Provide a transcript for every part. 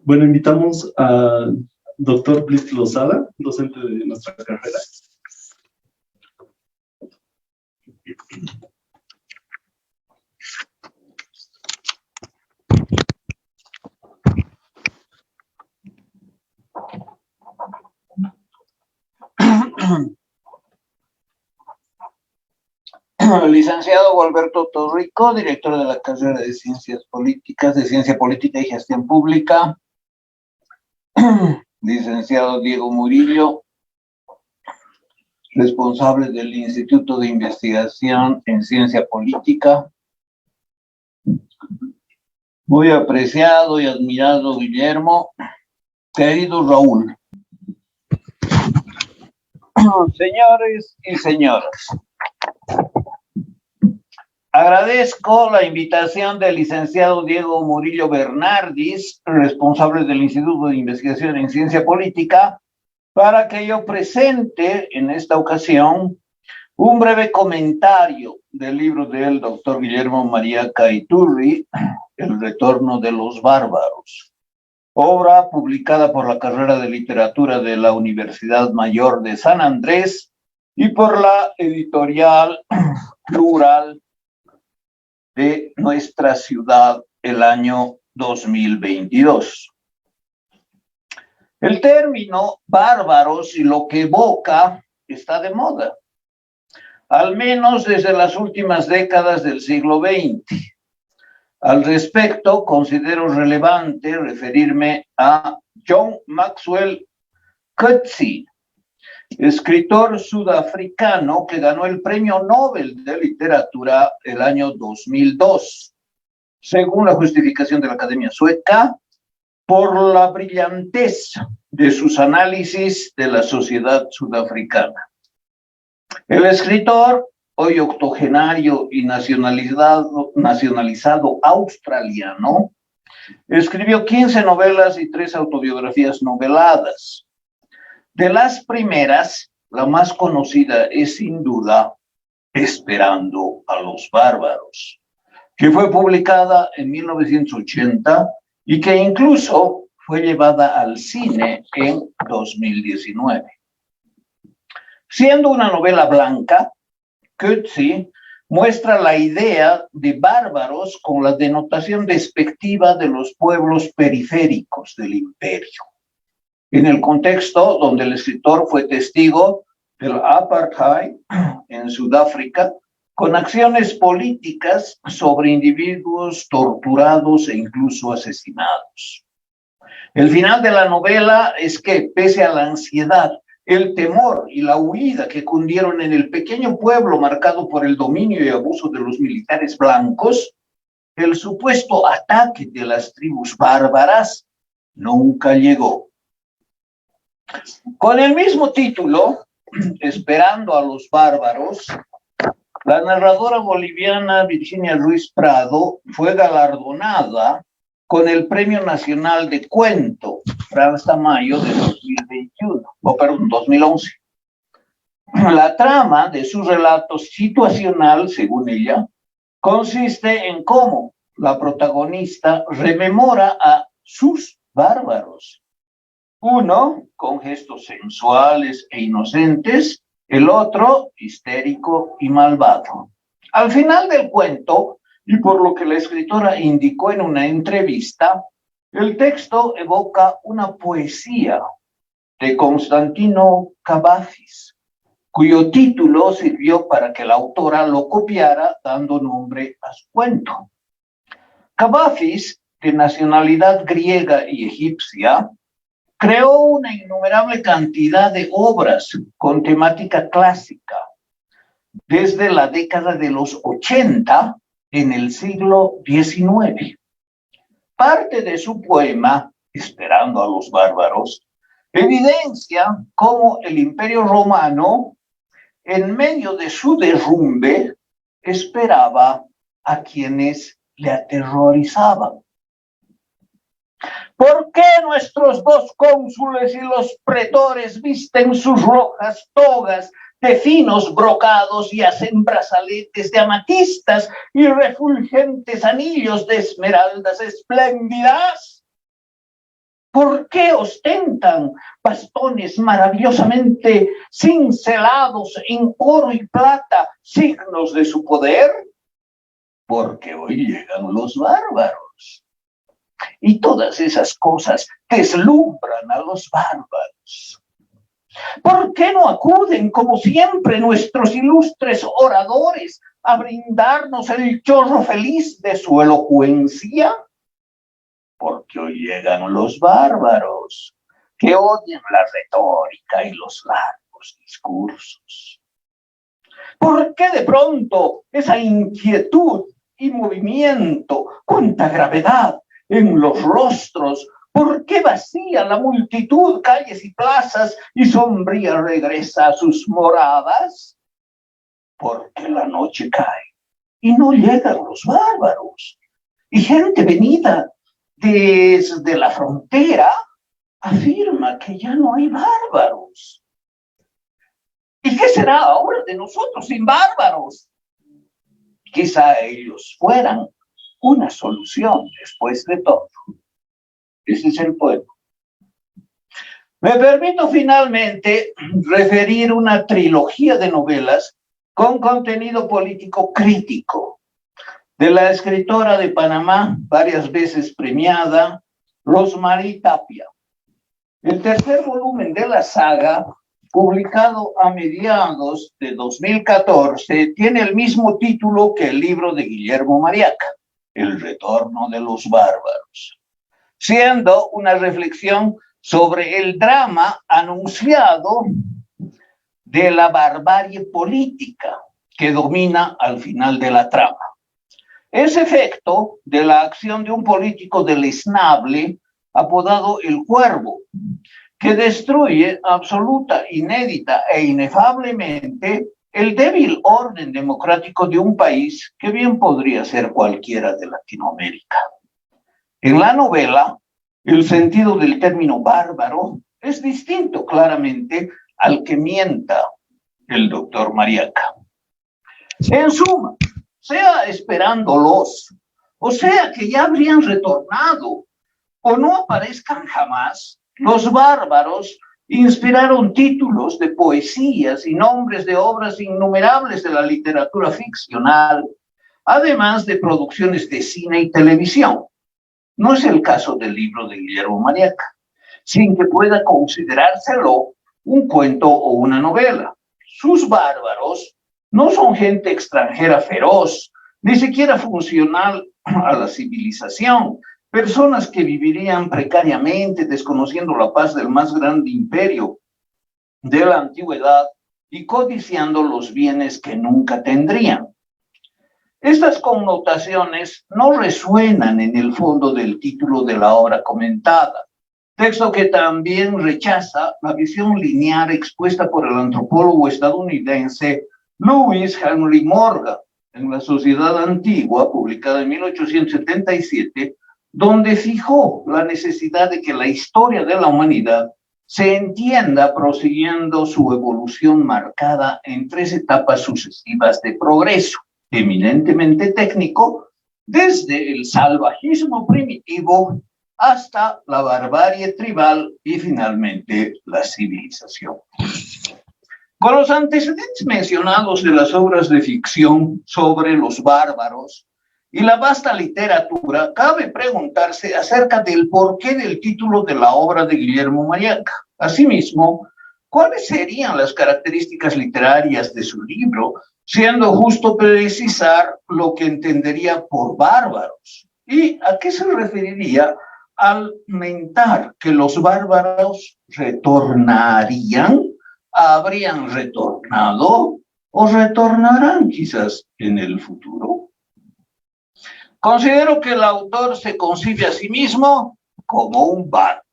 Bueno, invitamos a doctor Blitz Lozada, docente de nuestra carrera. Licenciado Gualberto Torrico, director de la carrera de Ciencias Políticas, de Ciencia Política y Gestión Pública. Licenciado Diego Murillo, responsable del Instituto de Investigación en Ciencia Política. Muy apreciado y admirado Guillermo. Querido Raúl. Señores y señoras, agradezco la invitación del licenciado Diego Murillo Bernardis, responsable del Instituto de Investigación en Ciencia Política, para que yo presente en esta ocasión un breve comentario del libro del doctor Guillermo María Caiturri, El retorno de los bárbaros, obra publicada por la carrera de literatura de la Universidad Mayor de San Andrés y por la editorial Plural de nuestra ciudad el año 2022. El término bárbaros y lo que evoca está de moda, al menos desde las últimas décadas del siglo XX. Al respecto, considero relevante referirme a John Maxwell Coetzee, escritor sudafricano que ganó el Premio Nobel de Literatura el año 2002, según la justificación de la Academia Sueca, por la brillantez de sus análisis de la sociedad sudafricana. El escritor, hoy octogenario y nacionalizado australiano, escribió 15 novelas y 3 autobiografías noveladas. De las primeras, la más conocida es sin duda Esperando a los bárbaros, que fue publicada en 1980 y que incluso fue llevada al cine en 2019. Siendo una novela blanca, Coetzee muestra la idea de bárbaros con la denotación despectiva de los pueblos periféricos del imperio, en el contexto donde el escritor fue testigo del apartheid en Sudáfrica, con acciones políticas sobre individuos torturados e incluso asesinados. El final de la novela es que, pese a la ansiedad, el temor y la huida que cundieron en el pequeño pueblo marcado por el dominio y abuso de los militares blancos, el supuesto ataque de las tribus bárbaras nunca llegó. Con el mismo título, Esperando a los bárbaros, la narradora boliviana Virginia Ruiz Prado fue galardonada con el Premio Nacional de Cuento Franz Tamayo de 2011. La trama de su relato situacional, según ella, consiste en cómo la protagonista rememora a sus bárbaros. Uno con gestos sensuales e inocentes, el otro histérico y malvado. Al final del cuento, y por lo que la escritora indicó en una entrevista, el texto evoca una poesía de Constantino Cavafis, cuyo título sirvió para que la autora lo copiara dando nombre a su cuento. Cavafis, de nacionalidad griega y egipcia, creó una innumerable cantidad de obras con temática clásica desde la década de los 80 en el siglo XIX. Parte de su poema, Esperando a los bárbaros, evidencia cómo el Imperio Romano, en medio de su derrumbe, esperaba a quienes le aterrorizaban. ¿Por qué nuestros 2 cónsules y los pretores visten sus rojas togas de finos brocados y hacen brazaletes de amatistas y refulgentes anillos de esmeraldas espléndidas? ¿Por qué ostentan bastones maravillosamente cincelados en oro y plata, signos de su poder? Porque hoy llegan los bárbaros. Y todas esas cosas deslumbran a los bárbaros. ¿Por qué no acuden, como siempre, nuestros ilustres oradores a brindarnos el chorro feliz de su elocuencia? Porque hoy llegan los bárbaros, que odian la retórica y los largos discursos. ¿Por qué de pronto esa inquietud y movimiento, cuánta gravedad en los rostros? ¿Por qué vacía la multitud calles y plazas y sombría regresa a sus moradas? Porque la noche cae y no llegan los bárbaros. Y gente venida desde la frontera afirma que ya no hay bárbaros. ¿Y qué será ahora de nosotros sin bárbaros? Quizá ellos fueran una solución después de todo. Ese es el poema. Me permito finalmente referir una trilogía de novelas con contenido político crítico de la escritora de Panamá, varias veces premiada, Rosmarie Tapia. El tercer volumen de la saga, publicado a mediados de 2014, tiene el mismo título que el libro de Guillermo Mariaca, El retorno de los bárbaros, siendo una reflexión sobre el drama anunciado de la barbarie política que domina al final de la trama. Es efecto de la acción de un político deleznable apodado El Cuervo, que destruye absoluta, inédita e inefablemente el débil orden democrático de un país que bien podría ser cualquiera de Latinoamérica. En la novela, el sentido del término bárbaro es distinto claramente al que mienta el doctor Mariaca. En suma, sea esperándolos, o sea que ya habrían retornado, o no aparezcan jamás, los bárbaros inspiraron títulos de poesías y nombres de obras innumerables de la literatura ficcional, además de producciones de cine y televisión. No es el caso del libro de Guillermo Mariaca, sin que pueda considerárselo un cuento o una novela. Sus bárbaros no son gente extranjera feroz, ni siquiera funcional a la civilización, personas que vivirían precariamente desconociendo la paz del más grande imperio de la antigüedad y codiciando los bienes que nunca tendrían. Estas connotaciones no resuenan en el fondo del título de la obra comentada, texto que también rechaza la visión lineal expuesta por el antropólogo estadounidense Lewis Henry Morgan en La Sociedad Antigua, publicada en 1877, donde fijó la necesidad de que la historia de la humanidad se entienda prosiguiendo su evolución marcada en tres etapas sucesivas de progreso, eminentemente técnico, desde el salvajismo primitivo hasta la barbarie tribal y finalmente la civilización. Con los antecedentes mencionados de las obras de ficción sobre los bárbaros y la vasta literatura, cabe preguntarse acerca del porqué del título de la obra de Guillermo Mariaca. Asimismo, ¿cuáles serían las características literarias de su libro, siendo justo precisar lo que entendería por bárbaros? ¿Y a qué se referiría al mentar que los bárbaros retornarían, habrían retornado o retornarán quizás en el futuro? Considero que el autor se concibe a sí mismo como un bárbaro.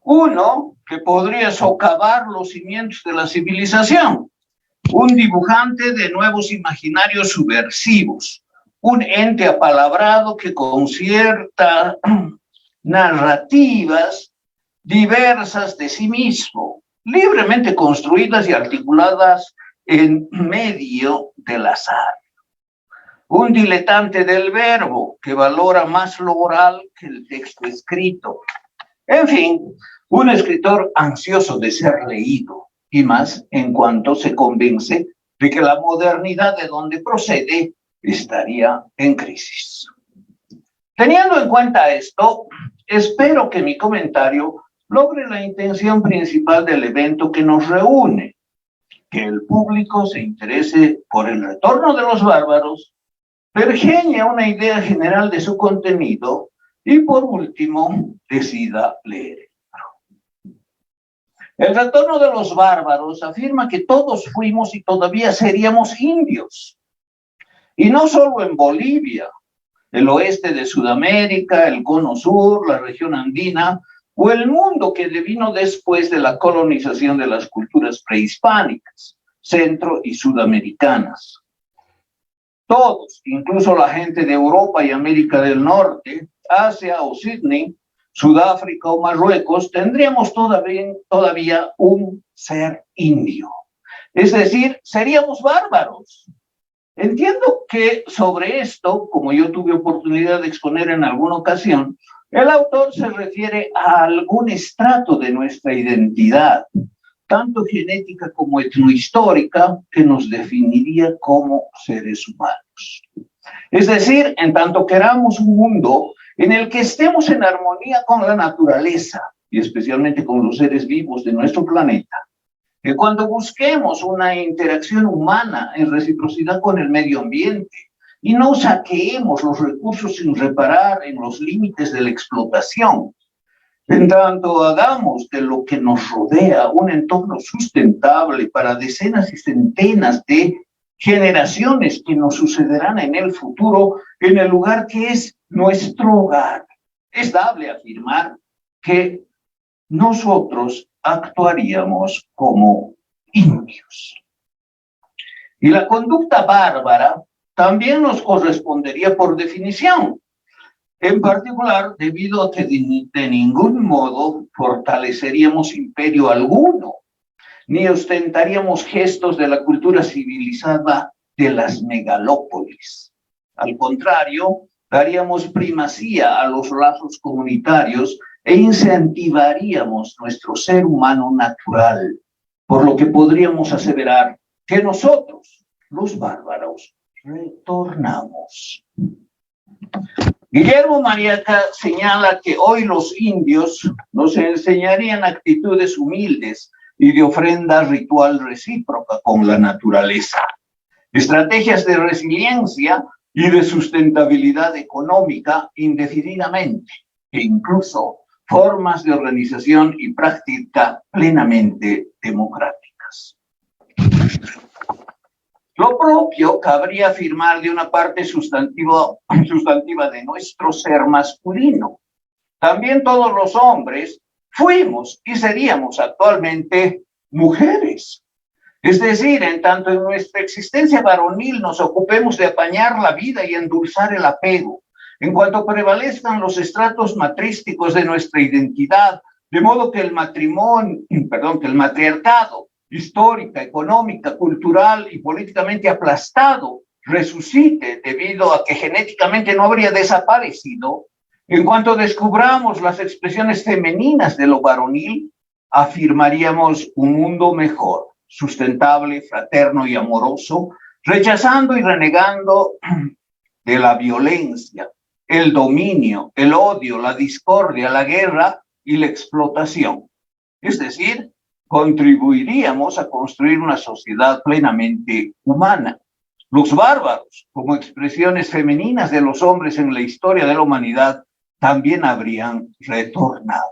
Uno que podría socavar los cimientos de la civilización, un dibujante de nuevos imaginarios subversivos, un ente apalabrado que concierta narrativas diversas de sí mismo, libremente construidas y articuladas en medio del azar. un diletante del verbo que valora más lo oral que el texto escrito. En fin, un escritor ansioso de ser leído, y más en cuanto se convence de que la modernidad de donde procede estaría en crisis. Teniendo en cuenta esto, espero que mi comentario logre la intención principal del evento que nos reúne, que el público se interese por el retorno de los bárbaros, pergeñe una idea general de su contenido y, por último, decida leer. El retorno de los bárbaros afirma que todos fuimos y todavía seríamos indios. Y no solo en Bolivia, el oeste de Sudamérica, el cono sur, la región andina, o el mundo que devino después de la colonización de las culturas prehispánicas, centro y sudamericanas. Todos, incluso la gente de Europa y América del Norte, Asia o Sydney, Sudáfrica o Marruecos, tendríamos todavía un ser indio. Es decir, seríamos bárbaros. Entiendo que sobre esto, como yo tuve oportunidad de exponer en alguna ocasión, el autor se refiere a algún estrato de nuestra identidad, tanto genética como etnohistórica, que nos definiría como seres humanos. Es decir, en tanto queramos un mundo en el que estemos en armonía con la naturaleza, y especialmente con los seres vivos de nuestro planeta, que cuando busquemos una interacción humana en reciprocidad con el medio ambiente y no saqueemos los recursos sin reparar en los límites de la explotación, en tanto hagamos de lo que nos rodea un entorno sustentable para decenas y centenas de generaciones que nos sucederán en el futuro, en el lugar que es nuestro hogar, es dable afirmar que nosotros actuaríamos como indios. Y la conducta bárbara también nos correspondería por definición, en particular debido a que de ningún modo fortaleceríamos imperio alguno, ni ostentaríamos gestos de la cultura civilizada de las megalópolis. Al contrario, daríamos primacía a los lazos comunitarios e incentivaríamos nuestro ser humano natural, por lo que podríamos aseverar que nosotros, los bárbaros, retornamos. Guillermo Mariaca señala que hoy los indios nos enseñarían actitudes humildes y de ofrenda ritual recíproca con la naturaleza, estrategias de resiliencia y de sustentabilidad económica indefinidamente, e incluso formas de organización y práctica plenamente democráticas. Lo propio cabría afirmar de una parte sustantiva de nuestro ser masculino. También todos los hombres fuimos y seríamos actualmente mujeres. Es decir, en tanto en nuestra existencia varonil nos ocupemos de apañar la vida y endulzar el apego, en cuanto prevalezcan los estratos matrísticos de nuestra identidad, de modo que el matriarcado histórica, económica, cultural y políticamente aplastado resucite debido a que genéticamente no habría desaparecido, en cuanto descubramos las expresiones femeninas de lo varonil, afirmaríamos un mundo mejor, sustentable, fraterno y amoroso, rechazando y renegando de la violencia, el dominio, el odio, la discordia, la guerra y la explotación. Es decir, contribuiríamos a construir una sociedad plenamente humana. Los bárbaros, como expresiones femeninas de los hombres en la historia de la humanidad, también habrían retornado.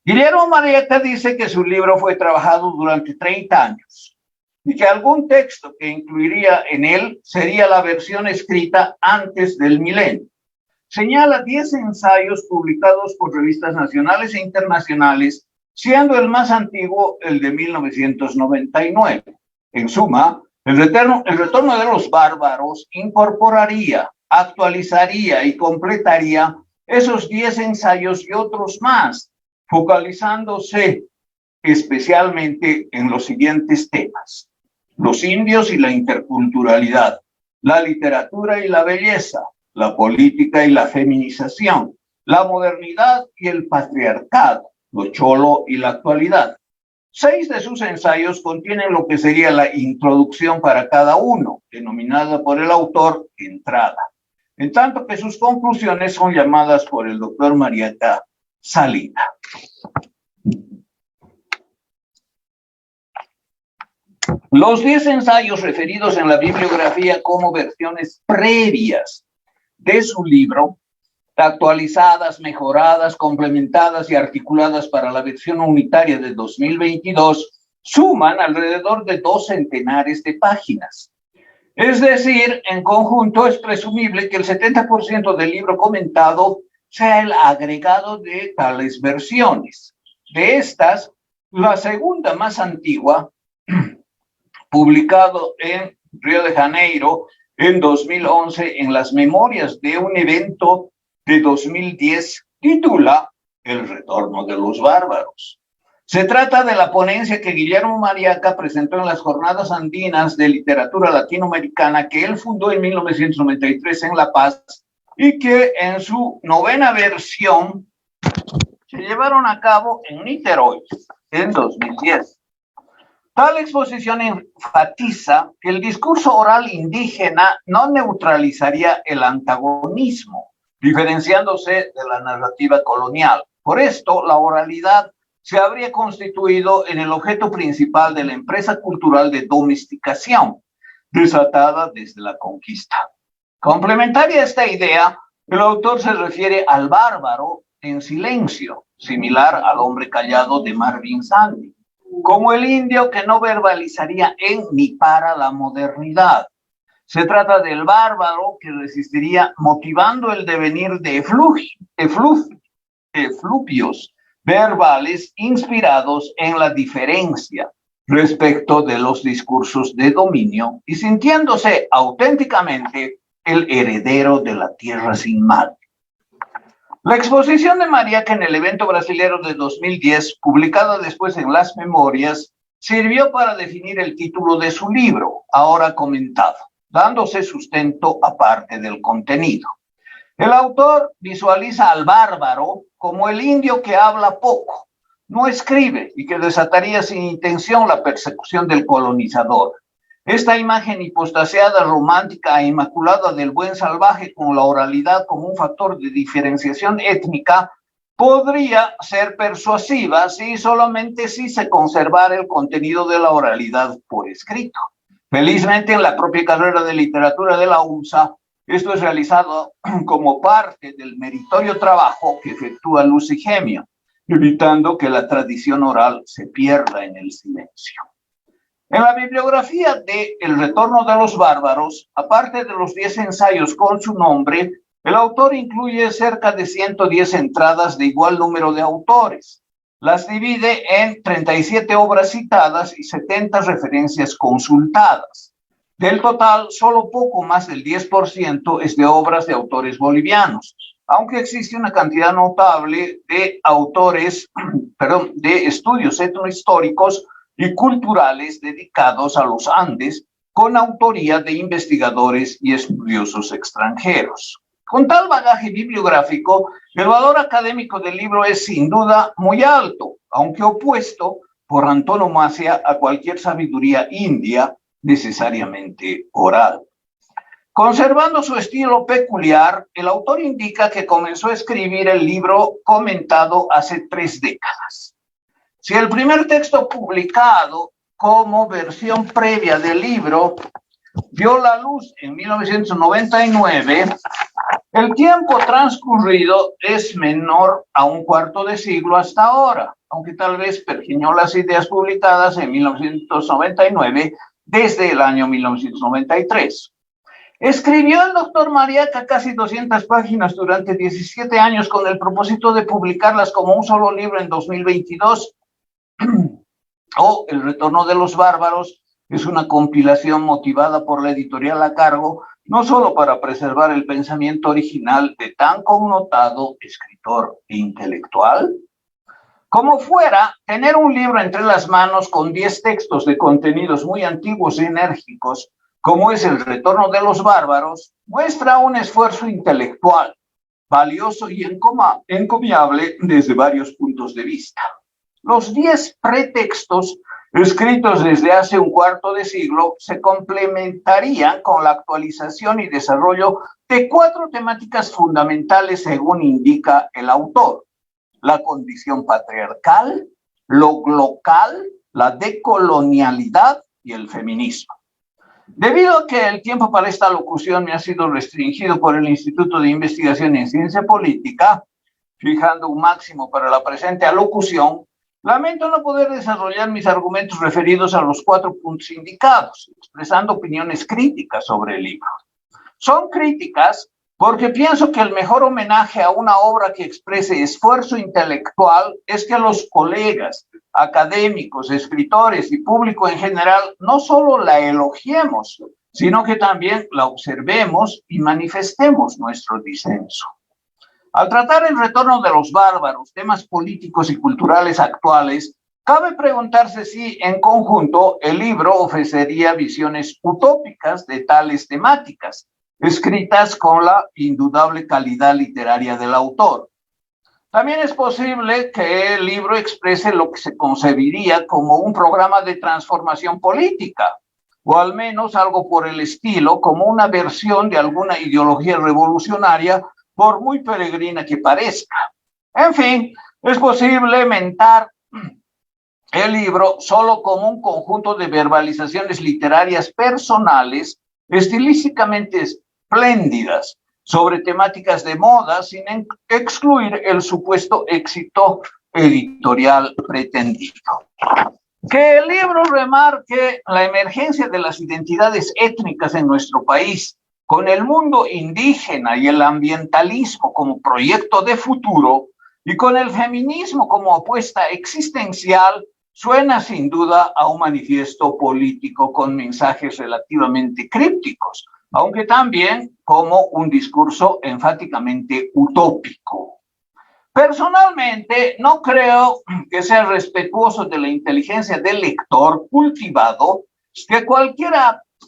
Guillermo Mariaca dice que su libro fue trabajado durante 30 años y que algún texto que incluiría en él sería la versión escrita antes del milenio. Señala 10 ensayos publicados por revistas nacionales e internacionales, siendo el más antiguo el de 1999. En suma, el retorno de los bárbaros incorporaría, actualizaría y completaría esos 10 ensayos y otros más, focalizándose especialmente en los siguientes temas: los indios y la interculturalidad, la literatura y la belleza, la política y la feminización, la modernidad y el patriarcado, lo cholo y la actualidad. 6 de sus ensayos contienen lo que sería la introducción para cada uno, denominada por el autor entrada, en tanto que sus conclusiones son llamadas por el doctor Mariaca salida. Los 10 ensayos referidos en la bibliografía como versiones previas de su libro, actualizadas, mejoradas, complementadas y articuladas para la versión unitaria de 2022, suman alrededor de 2 centenares de páginas. Es decir, en conjunto es presumible que el 70% del libro comentado sea el agregado de tales versiones. De estas, la segunda más antigua, publicado en Río de Janeiro en 2011 en las memorias de un evento de 2010, titula El retorno de los bárbaros. Se trata de la ponencia que Guillermo Mariaca presentó en las Jornadas Andinas de Literatura Latinoamericana que él fundó en 1993 en La Paz y que en su 9ª versión se llevaron a cabo en Niterói en 2010. Tal exposición enfatiza que el discurso oral indígena no neutralizaría el antagonismo, diferenciándose de la narrativa colonial. Por esto, la oralidad se habría constituido en el objeto principal de la empresa cultural de domesticación, desatada desde la conquista. Complementaria a esta idea, el autor se refiere al bárbaro en silencio, similar al hombre callado de Marvin Sandy, como el indio que no verbalizaría en ni para la modernidad. Se trata del bárbaro que resistiría motivando el devenir de efluvios verbales inspirados en la diferencia respecto de los discursos de dominio y sintiéndose auténticamente el heredero de la tierra sin madre. La exposición de Mariaca en el evento brasilero de 2010, publicada después en Las Memorias, sirvió para definir el título de su libro, ahora comentado, dándose sustento aparte del contenido. El autor visualiza al bárbaro como el indio que habla poco, no escribe y que desataría sin intención la persecución del colonizador. Esta imagen hipostasiada, romántica e inmaculada del buen salvaje con la oralidad como un factor de diferenciación étnica podría ser persuasiva si solamente si se conservara el contenido de la oralidad por escrito. Felizmente, en la propia carrera de literatura de la UNSA, esto es realizado como parte del meritorio trabajo que efectúa Lucy Gemio, evitando que la tradición oral se pierda en el silencio. En la bibliografía de El retorno de los bárbaros, aparte de los 10 ensayos con su nombre, el autor incluye cerca de 110 entradas de igual número de autores. Las divide en 37 obras citadas y 70 referencias consultadas. Del total, solo poco más del 10% es de obras de autores bolivianos, aunque existe una cantidad notable de autores, de estudios etnohistóricos y culturales dedicados a los Andes, con autoría de investigadores y estudiosos extranjeros. Con tal bagaje bibliográfico, el valor académico del libro es sin duda muy alto, aunque opuesto por antonomasia a cualquier sabiduría india necesariamente oral. Conservando su estilo peculiar, el autor indica que comenzó a escribir el libro comentado hace 3 décadas. Si el primer texto publicado como versión previa del libro vio la luz en 1999, el tiempo transcurrido es menor a un cuarto de siglo hasta ahora, aunque tal vez pergeñó las ideas publicadas en 1999 desde el año 1993. Escribió el doctor Mariaca casi 200 páginas durante 17 años con el propósito de publicarlas como un solo libro en 2022. O El retorno de los bárbaros es una compilación motivada por la editorial a cargo, no solo para preservar el pensamiento original de tan connotado escritor intelectual. Como fuera, tener un libro entre las manos con 10 textos de contenidos muy antiguos y enérgicos como es El retorno de los bárbaros, muestra un esfuerzo intelectual valioso y encomiable desde varios puntos de vista. Los 10 pretextos escritos desde hace un cuarto de siglo se complementarían con la actualización y desarrollo de 4 temáticas fundamentales según indica el autor: la condición patriarcal, lo local, la decolonialidad y el feminismo. Debido a que el tiempo para esta locución me ha sido restringido por el Instituto de Investigación en Ciencia Política, fijando un máximo para la presente alocución, lamento no poder desarrollar mis argumentos referidos a los 4 puntos indicados, expresando opiniones críticas sobre el libro. Son críticas porque pienso que el mejor homenaje a una obra que exprese esfuerzo intelectual es que los colegas, académicos, escritores y público en general no solo la elogiemos, sino que también la observemos y manifestemos nuestro disenso. Al tratar el retorno de los bárbaros, temas políticos y culturales actuales, cabe preguntarse si, en conjunto, el libro ofrecería visiones utópicas de tales temáticas, escritas con la indudable calidad literaria del autor. También es posible que el libro exprese lo que se concebiría como un programa de transformación política, o al menos algo por el estilo, como una versión de alguna ideología revolucionaria, por muy peregrina que parezca. En fin, es posible mentar el libro solo como un conjunto de verbalizaciones literarias personales, estilísticamente espléndidas, sobre temáticas de moda, sin excluir el supuesto éxito editorial pretendido. Que el libro remarque la emergencia de las identidades étnicas en nuestro país, con el mundo indígena y el ambientalismo como proyecto de futuro, y con el feminismo como apuesta existencial, suena sin duda a un manifiesto político con mensajes relativamente crípticos, aunque también como un discurso enfáticamente utópico. Personalmente, no creo que sea respetuoso de la inteligencia del lector cultivado que cualquier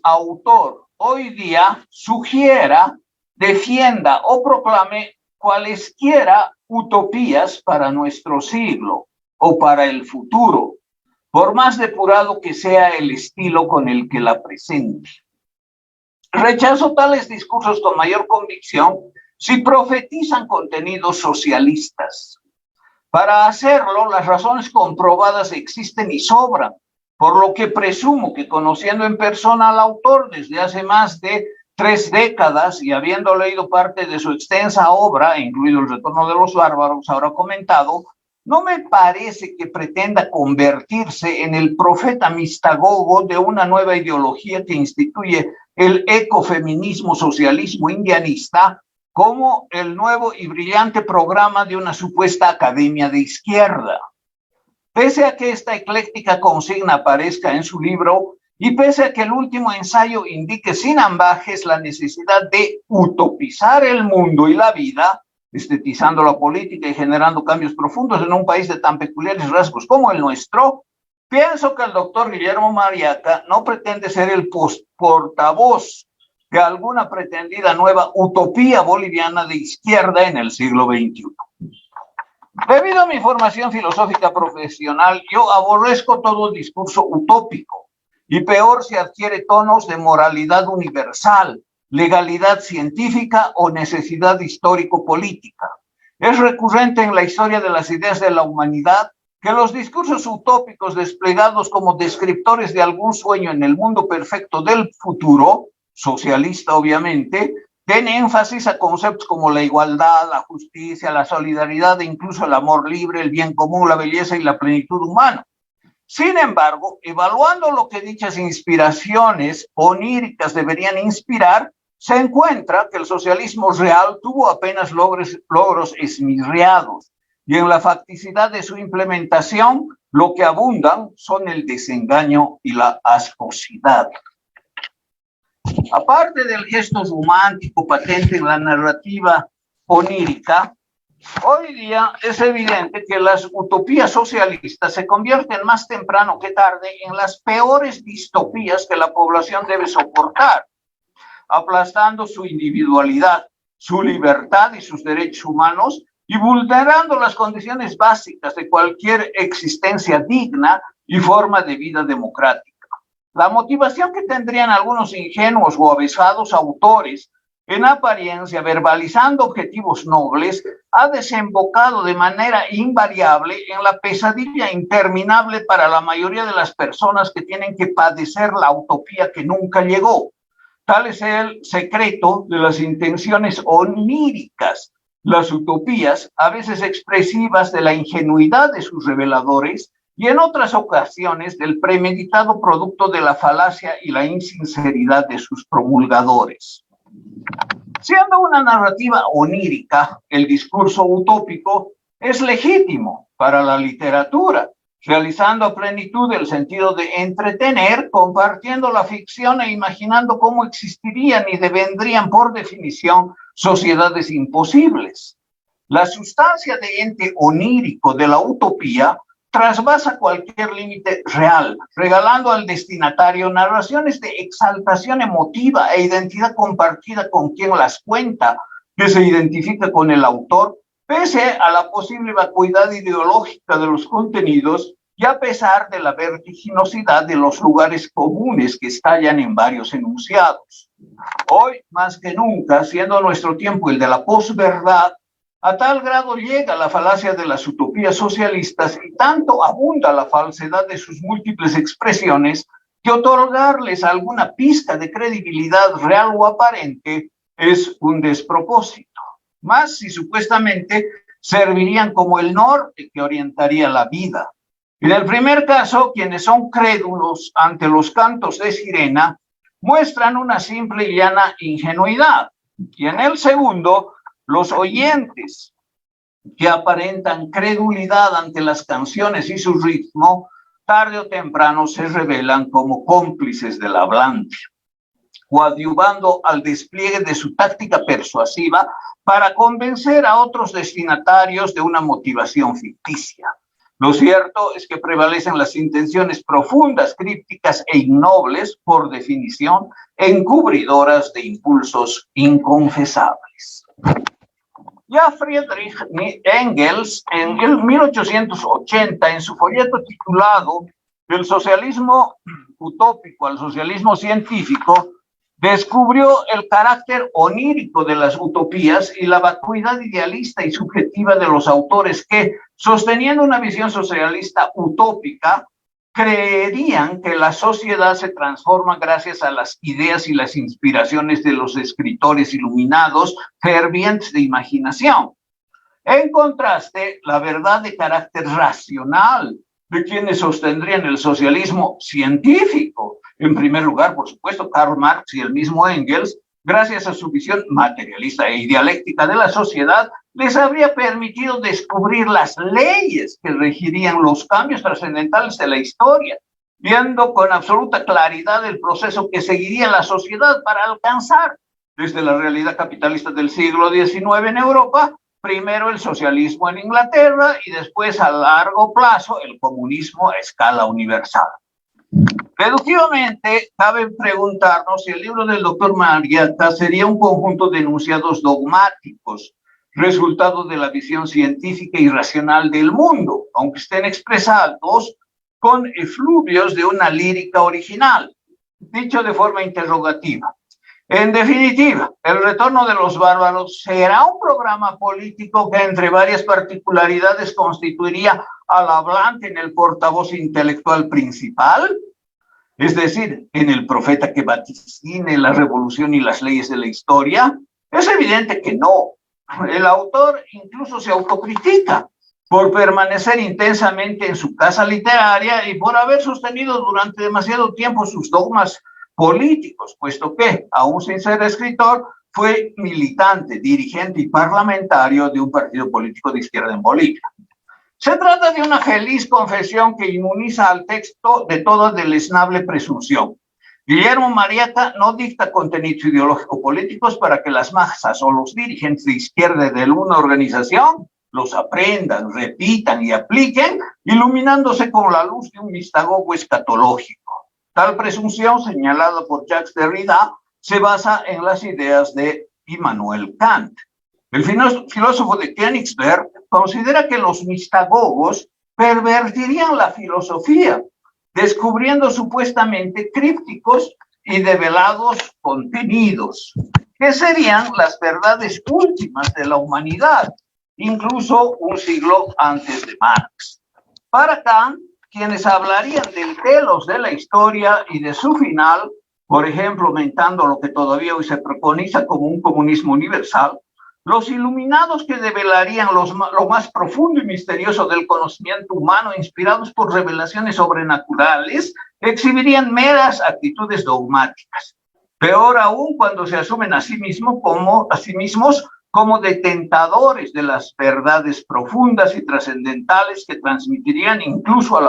autor hoy día sugiera, defienda o proclame cualesquiera utopías para nuestro siglo o para el futuro, por más depurado que sea el estilo con el que la presente. Rechazo tales discursos con mayor convicción si profetizan contenidos socialistas. Para hacerlo, las razones comprobadas existen y sobran, por lo que presumo que, conociendo en persona al autor desde hace más de 3 décadas y habiendo leído parte de su extensa obra, incluido El retorno de los bárbaros, ahora comentado, no me parece que pretenda convertirse en el profeta mistagogo de una nueva ideología que instituye el ecofeminismo socialismo indianista como el nuevo y brillante programa de una supuesta academia de izquierda. Pese a que esta ecléctica consigna aparezca en su libro y pese a que el último ensayo indique sin ambajes la necesidad de utopizar el mundo y la vida, estetizando la política y generando cambios profundos en un país de tan peculiares rasgos como el nuestro, pienso que el doctor Guillermo Mariaca no pretende ser el portavoz de alguna pretendida nueva utopía boliviana de izquierda en el siglo XXI. Debido a mi formación filosófica profesional, yo aborrezco todo discurso utópico, y peor si adquiere tonos de moralidad universal, legalidad científica o necesidad histórico-política. Es recurrente en la historia de las ideas de la humanidad que los discursos utópicos desplegados como descriptores de algún sueño en el mundo perfecto del futuro, socialista obviamente, den énfasis a conceptos como la igualdad, la justicia, la solidaridad e incluso el amor libre, el bien común, la belleza y la plenitud humana. Sin embargo, evaluando lo que dichas inspiraciones oníricas deberían inspirar, se encuentra que el socialismo real tuvo apenas logros esmirriados, y en la facticidad de su implementación, lo que abundan son el desengaño y la ascosidad. Aparte del gesto romántico patente en la narrativa onírica, Hoy día es evidente que las utopías socialistas se convierten más temprano que tarde en las peores distopías que la población debe soportar, aplastando su individualidad, su libertad y sus derechos humanos y vulnerando las condiciones básicas de cualquier existencia digna y forma de vida democrática. La motivación que tendrían algunos ingenuos o avesados autores en apariencia verbalizando objetivos nobles ha desembocado de manera invariable en la pesadilla interminable para la mayoría de las personas que tienen que padecer la utopía que nunca llegó. Tal es el secreto de las intenciones oníricas, las utopías, a veces expresivas de la ingenuidad de sus reveladores y en otras ocasiones del premeditado producto de la falacia y la insinceridad de sus promulgadores. Siendo una narrativa onírica, el discurso utópico es legítimo para la literatura, realizando a plenitud el sentido de entretener, compartiendo la ficción e imaginando cómo existirían y devendrían por definición sociedades imposibles. La sustancia de ente onírico de la utopía trasvasa cualquier límite real, regalando al destinatario narraciones de exaltación emotiva e identidad compartida con quien las cuenta, que se identifica con el autor, pese a la posible vacuidad ideológica de los contenidos y a pesar de la vertiginosidad de los lugares comunes que estallan en varios enunciados. Hoy, más que nunca, siendo nuestro tiempo el de la posverdad, a tal grado llega la falacia de las utopías socialistas y tanto abunda la falsedad de sus múltiples expresiones que otorgarles alguna pizca de credibilidad real o aparente es un despropósito. Más si supuestamente servirían como el norte que orientaría la vida. En el primer caso, quienes son crédulos ante los cantos de sirena muestran una simple y llana ingenuidad. Y en el segundo, los oyentes que aparentan credulidad ante las canciones y su ritmo, tarde o temprano se revelan como cómplices del hablante, coadyuvando al despliegue de su táctica persuasiva para convencer a otros destinatarios de una motivación ficticia. Lo cierto es que prevalecen las intenciones profundas, crípticas e ignobles, por definición, encubridoras de impulsos inconfesables. Ya Friedrich Engels, en el 1880, en su folleto titulado Del socialismo utópico al socialismo científico, descubrió el carácter onírico de las utopías y la vacuidad idealista y subjetiva de los autores que, sosteniendo una visión socialista utópica, creerían que la sociedad se transforma gracias a las ideas y las inspiraciones de los escritores iluminados, fervientes de imaginación. En contraste, la verdad de carácter racional de quienes sostendrían el socialismo científico, en primer lugar, por supuesto, Karl Marx y el mismo Engels, gracias a su visión materialista e dialéctica de la sociedad, les habría permitido descubrir las leyes que regirían los cambios trascendentales de la historia, viendo con absoluta claridad el proceso que seguiría la sociedad para alcanzar, desde la realidad capitalista del siglo XIX en Europa, primero el socialismo en Inglaterra y después a largo plazo el comunismo a escala universal. Deductivamente, cabe preguntarnos si el libro del doctor Marietta sería un conjunto de enunciados dogmáticos, resultado de la visión científica y racional del mundo, aunque estén expresados con efluvios de una lírica original, dicho de forma interrogativa. En definitiva, el retorno de los bárbaros será un programa político que, entre varias particularidades, constituiría al hablante en el portavoz intelectual principal, es decir, en el profeta que vaticine la revolución y las leyes de la historia. Es evidente que no. El autor incluso se autocritica por permanecer intensamente en su casa literaria y por haber sostenido durante demasiado tiempo sus dogmas políticos, puesto que, aún sin ser escritor, fue militante, dirigente y parlamentario de un partido político de izquierda en Bolivia. Se trata de una feliz confesión que inmuniza al texto de toda deleznable presunción. Guillermo Marietta no dicta contenidos ideológico-políticos para que las masas o los dirigentes de izquierda de una organización los aprendan, repitan y apliquen, iluminándose con la luz de un mistagogo escatológico. Tal presunción, señalada por Jacques Derrida, se basa en las ideas de Immanuel Kant. El filósofo de Königsberg considera que los mistagogos pervertirían la filosofía, descubriendo supuestamente crípticos y develados contenidos, que serían las verdades últimas de la humanidad, incluso un siglo antes de Marx. Para Kant, quienes hablarían del telos de la historia y de su final, por ejemplo, aumentando lo que todavía hoy se preconiza como un comunismo universal, los iluminados que develarían lo más profundo y misterioso del conocimiento humano, inspirados por revelaciones sobrenaturales, exhibirían meras actitudes dogmáticas. Peor aún cuando se asumen a sí mismos como detentadores de las verdades profundas y trascendentales que transmitirían incluso a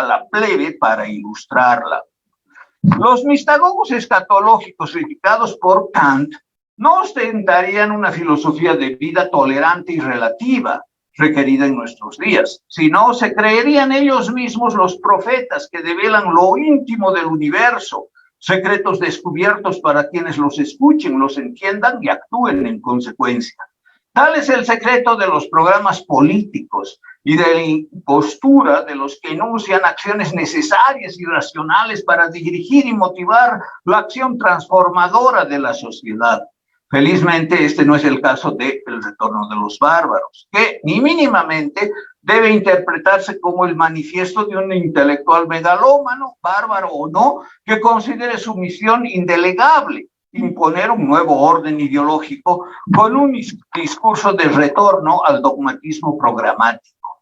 la plebe para ilustrarla. Los mistagogos escatológicos criticados por Kant no ostentarían una filosofía de vida tolerante y relativa requerida en nuestros días, sino se creerían ellos mismos los profetas que develan lo íntimo del universo, secretos descubiertos para quienes los escuchen, los entiendan y actúen en consecuencia. Tal es el secreto de los programas políticos y de la impostura de los que enuncian acciones necesarias y racionales para dirigir y motivar la acción transformadora de la sociedad. Felizmente, este no es el caso de El retorno de los bárbaros, que ni mínimamente debe interpretarse como el manifiesto de un intelectual megalómano, bárbaro o no, que considere su misión indelegable, imponer un nuevo orden ideológico con un discurso de retorno al dogmatismo programático.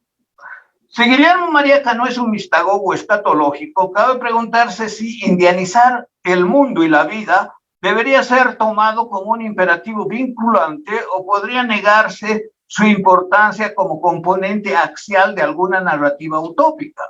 Si Guillermo Mariaca no es un mistagogo escatológico, cabe preguntarse si indianizar el mundo y la vida debería ser tomado como un imperativo vinculante o podría negarse su importancia como componente axial de alguna narrativa utópica.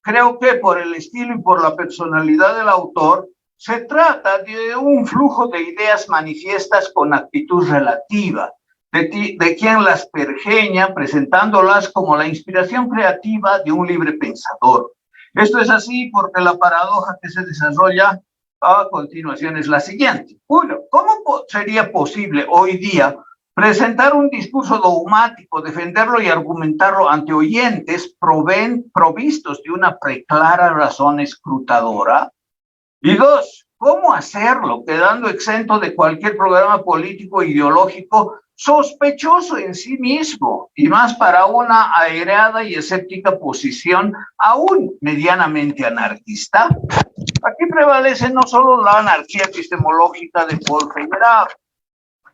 Creo que por el estilo y por la personalidad del autor, se trata de un flujo de ideas manifiestas con actitud relativa, de quien las pergeña presentándolas como la inspiración creativa de un libre pensador. Esto es así porque la paradoja que se desarrolla a continuación es la siguiente. Uno, ¿cómo sería posible hoy día presentar un discurso dogmático, defenderlo y argumentarlo ante oyentes provistos de una preclara razón escrutadora? Y dos, ¿cómo hacerlo quedando exento de cualquier programa político o ideológico sospechoso en sí mismo y más para una airada y escéptica posición aún medianamente anarquista? Aquí prevalece no solo la anarquía epistemológica de Paul Feyerabend,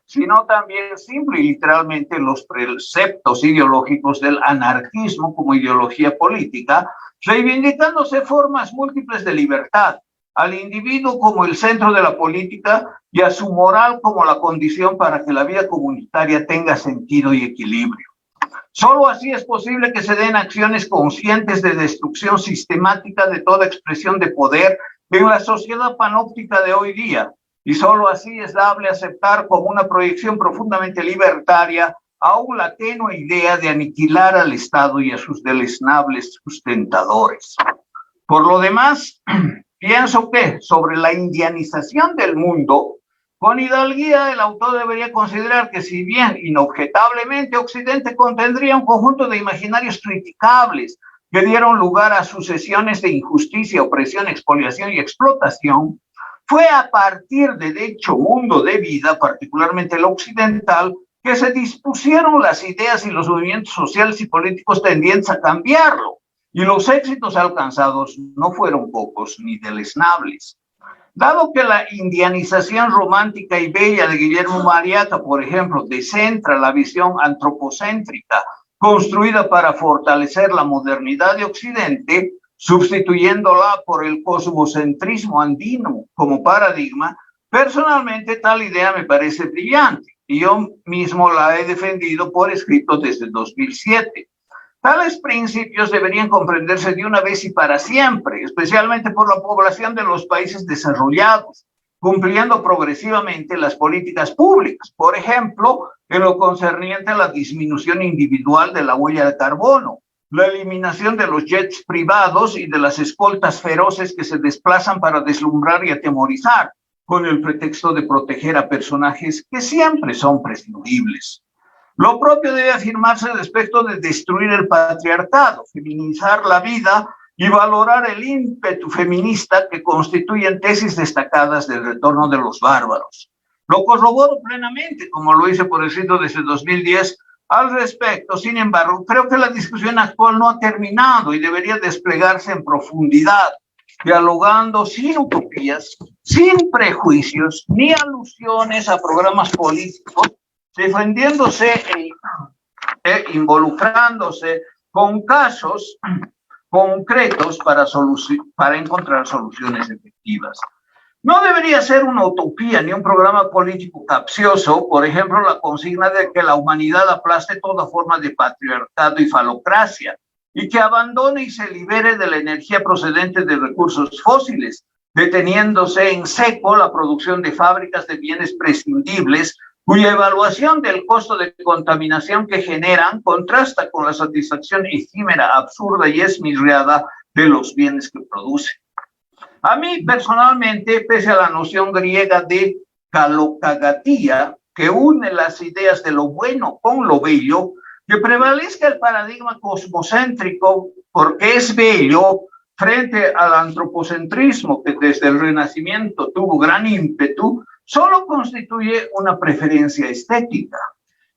sino también simple y literalmente los preceptos ideológicos del anarquismo como ideología política, reivindicándose formas múltiples de libertad, al individuo como el centro de la política y a su moral como la condición para que la vida comunitaria tenga sentido y equilibrio. Solo así es posible que se den acciones conscientes de destrucción sistemática de toda expresión de poder en la sociedad panóptica de hoy día, y solo así es dable aceptar como una proyección profundamente libertaria aún la tenue idea de aniquilar al Estado y a sus deleznables sustentadores. Por lo demás, pienso que sobre la indianización del mundo, con hidalguía el autor debería considerar que si bien inobjetablemente Occidente contendría un conjunto de imaginarios criticables que dieron lugar a sucesiones de injusticia, opresión, expoliación y explotación, fue a partir de dicho mundo de vida, particularmente el occidental, que se dispusieron las ideas y los movimientos sociales y políticos tendientes a cambiarlo. Y los éxitos alcanzados no fueron pocos ni deleznables. Dado que la indianización romántica y bella de Guillermo Mariaca, por ejemplo, descentra la visión antropocéntrica construida para fortalecer la modernidad de Occidente, sustituyéndola por el cosmocentrismo andino como paradigma, personalmente tal idea me parece brillante y yo mismo la he defendido por escrito desde 2007. Tales principios deberían comprenderse de una vez y para siempre, especialmente por la población de los países desarrollados, cumpliendo progresivamente las políticas públicas, por ejemplo, en lo concerniente a la disminución individual de la huella de carbono, la eliminación de los jets privados y de las escoltas feroces que se desplazan para deslumbrar y atemorizar, con el pretexto de proteger a personajes que siempre son prescindibles. Lo propio debe afirmarse respecto de destruir el patriarcado, feminizar la vida y valorar el ímpetu feminista que constituyen tesis destacadas del retorno de los bárbaros. Lo corroboro plenamente, como lo hice por escrito desde 2010. Al respecto, sin embargo, creo que la discusión actual no ha terminado y debería desplegarse en profundidad, dialogando sin utopías, sin prejuicios, ni alusiones a programas políticos, defendiéndose e involucrándose con casos concretos para encontrar soluciones efectivas. No debería ser una utopía ni un programa político capcioso, por ejemplo, la consigna de que la humanidad aplaste toda forma de patriarcado y falocracia, y que abandone y se libere de la energía procedente de recursos fósiles, deteniéndose en seco la producción de fábricas de bienes prescindibles, cuya evaluación del costo de contaminación que generan contrasta con la satisfacción efímera, absurda y esmirriada de los bienes que producen. A mí, personalmente, pese a la noción griega de kalokagatía, que une las ideas de lo bueno con lo bello, que prevalezca el paradigma cosmocéntrico porque es bello frente al antropocentrismo que desde el Renacimiento tuvo gran ímpetu, solo constituye una preferencia estética.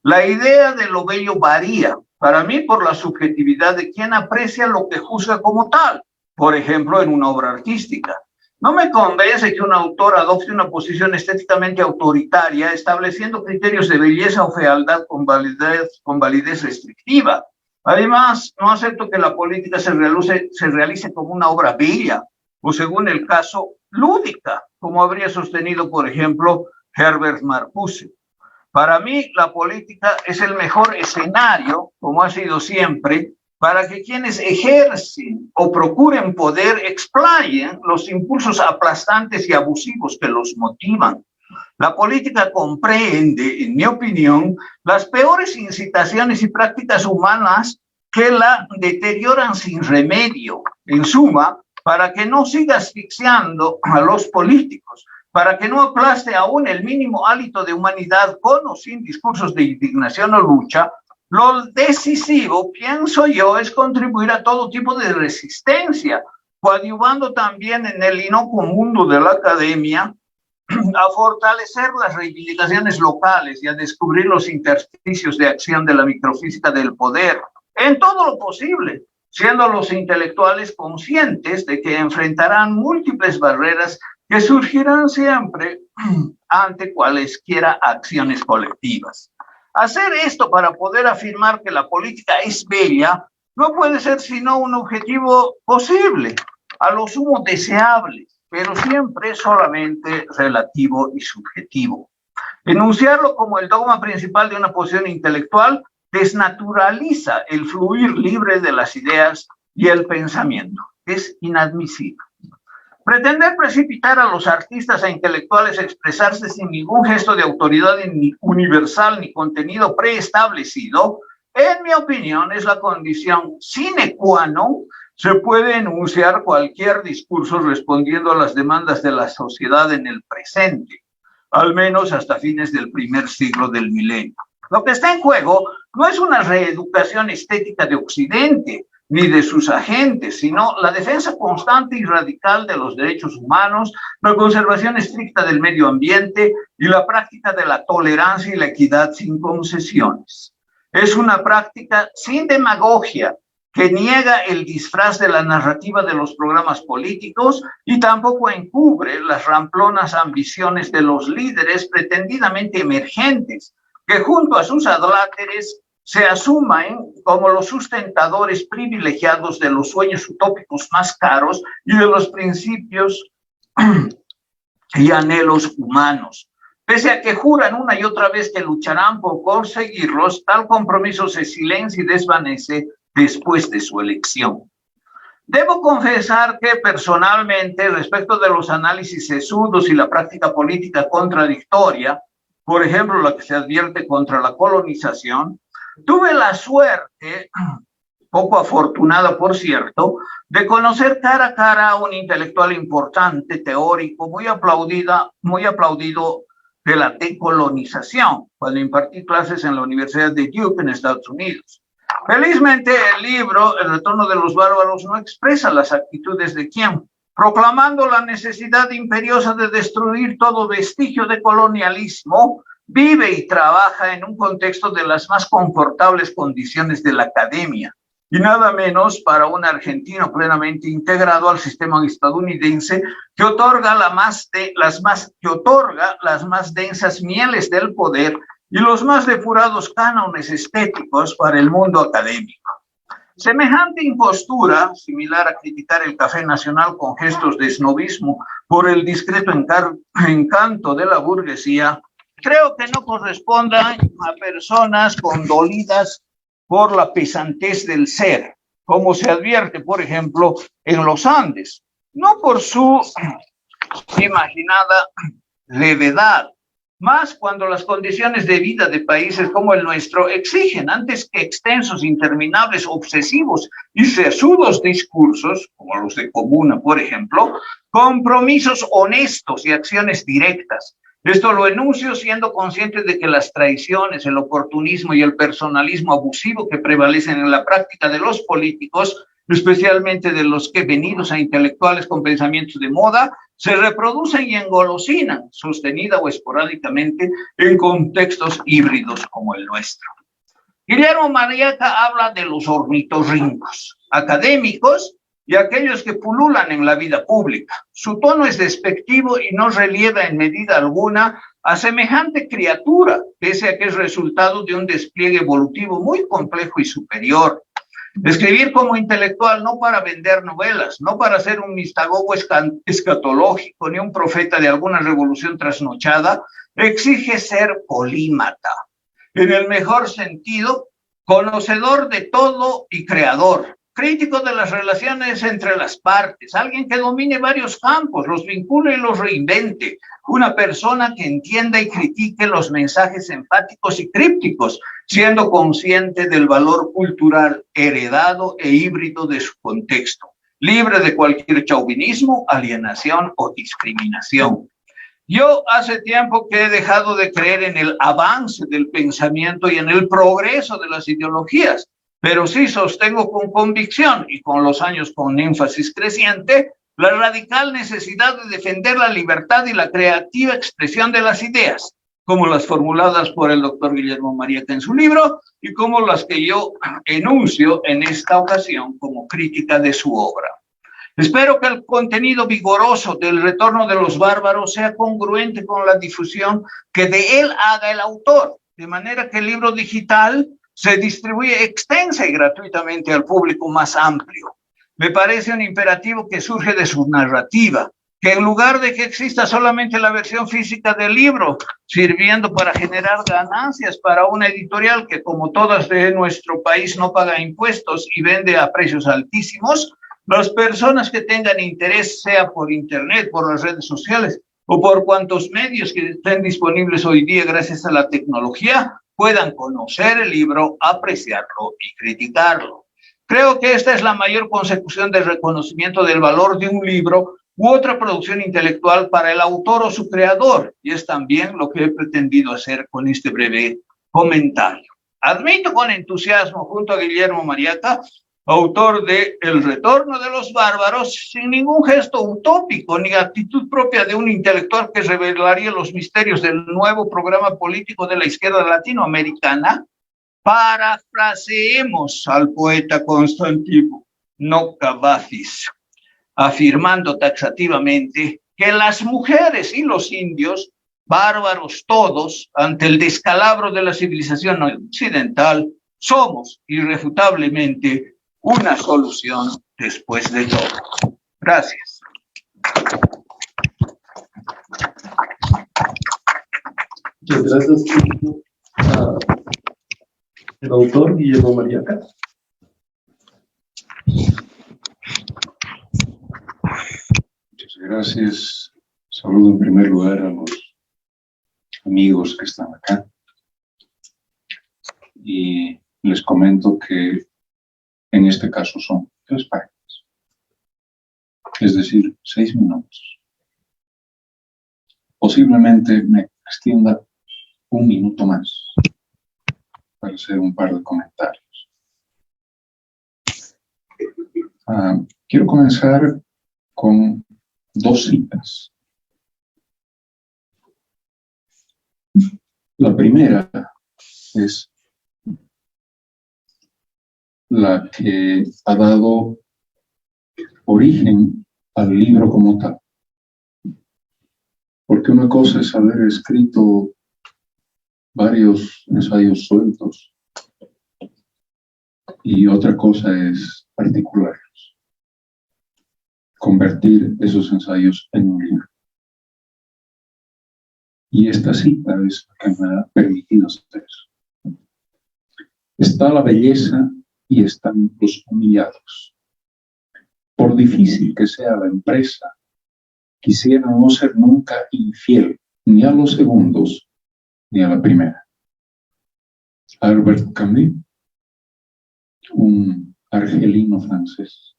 La idea de lo bello varía, para mí, por la subjetividad de quien aprecia lo que juzga como tal, por ejemplo, en una obra artística. No me convence que un autor adopte una posición estéticamente autoritaria, estableciendo criterios de belleza o fealdad con validez restrictiva. Además, no acepto que la política se realice como una obra bella, o según el caso, lúdica, como habría sostenido, por ejemplo, Herbert Marcuse. Para mí, la política es el mejor escenario, como ha sido siempre, para que quienes ejercen o procuren poder explayen los impulsos aplastantes y abusivos que los motivan. La política comprende, en mi opinión, las peores incitaciones y prácticas humanas que la deterioran sin remedio. En suma, para que no siga asfixiando a los políticos, para que no aplaste aún el mínimo hálito de humanidad con o sin discursos de indignación o lucha, lo decisivo, pienso yo, es contribuir a todo tipo de resistencia, coadyuvando también en el inocuo mundo de la academia a fortalecer las reivindicaciones locales y a descubrir los intersticios de acción de la microfísica del poder, en todo lo posible, siendo los intelectuales conscientes de que enfrentarán múltiples barreras que surgirán siempre ante cualesquiera acciones colectivas. Hacer esto para poder afirmar que la política es bella no puede ser sino un objetivo posible, a lo sumo deseable, pero siempre solamente relativo y subjetivo. Enunciarlo como el dogma principal de una posición intelectual desnaturaliza el fluir libre de las ideas y el pensamiento. Es inadmisible. Pretender precipitar a los artistas e intelectuales a expresarse sin ningún gesto de autoridad ni universal ni contenido preestablecido, en mi opinión, es la condición sine qua non. Se puede enunciar cualquier discurso respondiendo a las demandas de la sociedad en el presente, al menos hasta fines del primer siglo del milenio. Lo que está en juego no es una reeducación estética de Occidente, ni de sus agentes, sino la defensa constante y radical de los derechos humanos, la conservación estricta del medio ambiente y la práctica de la tolerancia y la equidad sin concesiones. Es una práctica sin demagogia que niega el disfraz de la narrativa de los programas políticos y tampoco encubre las ramplonas ambiciones de los líderes pretendidamente emergentes, que junto a sus adláteres se asumen como los sustentadores privilegiados de los sueños utópicos más caros y de los principios y anhelos humanos. Pese a que juran una y otra vez que lucharán por conseguirlos, tal compromiso se silencia y desvanece después de su elección. Debo confesar que personalmente, respecto de los análisis sesudos y la práctica política contradictoria, por ejemplo, la que se advierte contra la colonización, tuve la suerte, poco afortunada por cierto, de conocer cara a cara a un intelectual importante, teórico, muy aplaudido de la decolonización, cuando impartí clases en la Universidad de Duke en Estados Unidos. Felizmente, el libro El retorno de los bárbaros no expresa las actitudes de quien, proclamando la necesidad imperiosa de destruir todo vestigio de colonialismo, vive y trabaja en un contexto de las más confortables condiciones de la academia, y nada menos para un argentino plenamente integrado al sistema estadounidense que otorga las más densas mieles del poder y los más depurados cánones estéticos para el mundo académico. Semejante impostura, similar a criticar el café nacional con gestos de snobismo por el discreto encanto de la burguesía, creo que no corresponda a personas condolidas por la pesantez del ser, como se advierte, por ejemplo, en los Andes, no por su imaginada levedad, más cuando las condiciones de vida de países como el nuestro exigen, antes que extensos, interminables, obsesivos y sesudos discursos, como los de Comuna, por ejemplo, compromisos honestos y acciones directas. Esto lo enuncio siendo consciente de que las traiciones, el oportunismo y el personalismo abusivo que prevalecen en la práctica de los políticos, especialmente de los que venidos a intelectuales con pensamientos de moda, se reproducen y engolosinan, sostenida o esporádicamente, en contextos híbridos como el nuestro. Guillermo Mariaca habla de los ornitorrincos, académicos y aquellos que pululan en la vida pública. Su tono es despectivo y no relieva en medida alguna a semejante criatura, pese a que es resultado de un despliegue evolutivo muy complejo y superior. Escribir como intelectual no para vender novelas, no para ser un mistagogo escatológico ni un profeta de alguna revolución trasnochada, exige ser polímata. En el mejor sentido, conocedor de todo y creador, crítico de las relaciones entre las partes, alguien que domine varios campos, los vincule y los reinvente, una persona que entienda y critique los mensajes enfáticos y crípticos, siendo consciente del valor cultural heredado e híbrido de su contexto, libre de cualquier chauvinismo, alienación o discriminación. Yo hace tiempo que he dejado de creer en el avance del pensamiento y en el progreso de las ideologías, pero sí sostengo con convicción y con los años con énfasis creciente la radical necesidad de defender la libertad y la creativa expresión de las ideas, como las formuladas por el doctor Guillermo Mariaca en su libro y como las que yo enuncio en esta ocasión como crítica de su obra. Espero que el contenido vigoroso del retorno de los bárbaros sea congruente con la difusión que de él haga el autor, de manera que el libro digital se distribuye extensa y gratuitamente al público más amplio. Me parece un imperativo que surge de su narrativa, que en lugar de que exista solamente la versión física del libro, sirviendo para generar ganancias para una editorial que, como todas de nuestro país, no paga impuestos y vende a precios altísimos, las personas que tengan interés, sea por internet, por las redes sociales o por cuantos medios que estén disponibles hoy día gracias a la tecnología, puedan conocer el libro, apreciarlo y criticarlo. Creo que esta es la mayor consecución del reconocimiento del valor de un libro u otra producción intelectual para el autor o su creador, y es también lo que he pretendido hacer con este breve comentario. Admito con entusiasmo, junto a Guillermo Mariaca, autor de El retorno de los bárbaros, sin ningún gesto utópico ni actitud propia de un intelectual que revelaría los misterios del nuevo programa político de la izquierda latinoamericana, parafraseemos al poeta Constantino Cavafis, afirmando taxativamente que las mujeres y los indios, bárbaros todos, ante el descalabro de la civilización occidental, somos irrefutablemente una solución después de todo. Gracias. Muchas gracias, el autor Guillermo Mariaca. Gracias. Saludo en primer lugar a los amigos que están acá. Y les comento que en este caso son 3 páginas, es decir, 6 minutos. Posiblemente me extienda 1 minuto más para hacer un par de comentarios. Quiero comenzar con 2 citas. La primera es la que ha dado origen al libro como tal. Porque una cosa es haber escrito varios ensayos sueltos y otra cosa es articularlos, convertir esos ensayos en un libro. Y esta cita es la que me ha permitido hacer eso. Está la belleza y están los humillados. Por difícil que sea la empresa, quisiera no ser nunca infiel ni a los segundos ni a la primera. Albert Camus, un argelino francés.